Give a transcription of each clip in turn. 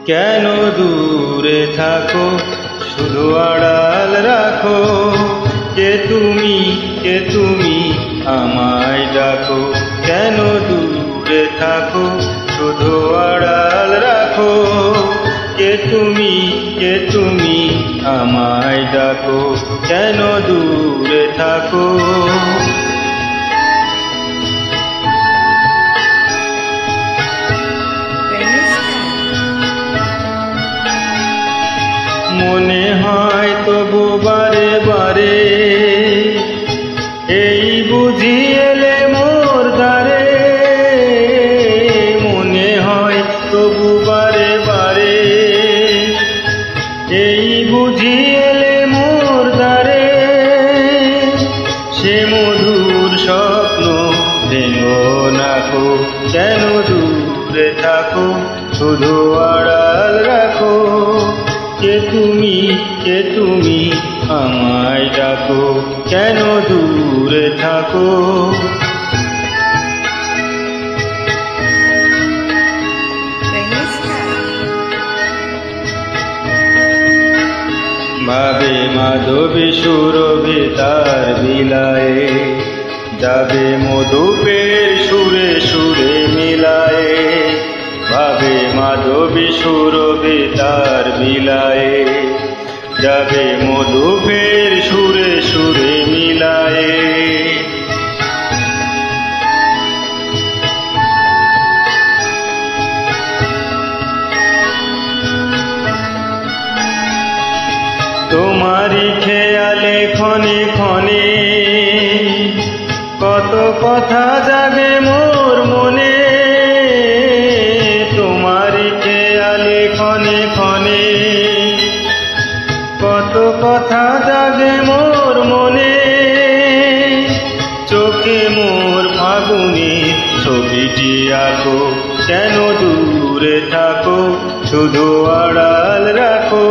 কেন দূরে থাকো, শুধু আড়াল রাখো। কে তুমি আমায় ডাকো। কেন দূরে থাকো, শুধু আড়াল রাখো। কে তুমি আমায় ডাকো। কেন দূরে থাকো। মনে হয় তবু বারে বারে, এই বুঝি এলে মোর দ্বারে। মনে হয় তবু বারে বারে, এই বুঝি এলে মোর দ্বারে। সে মধুর স্বপ্ন ভেঙো নাকো। কেন দূরে থাকো, শুধু আড়াল রাখো। কে তুমি আমায় ডাকো। কেন দূরে থাকো। ভাবে মাধবী সুরভি তার বিলায়ে, যাবে মধুপের সুরে সুরে মিলায়ে। ভাবে মাধবী সুরভি তার বিলায়ে, যাবে মধুপের সুরে সুরে মিলায়ে। তোমারি খেয়ালে ক্ষণে ক্ষণে, কত কথা জাগে মোর মনে। তোমারি খেয়ালে ক্ষণে ক্ষণে, কত কথা জাগে মোর মনে। চোখে মোর ফাগুনে ছবিটি আঁকো। কেন দূরে থাকো, শুধু আড়াল রাখো।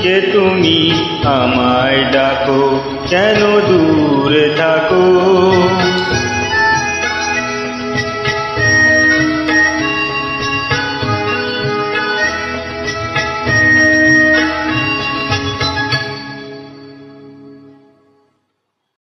কে তুমি আমায় ডাকো। কেন দূরে থাকো।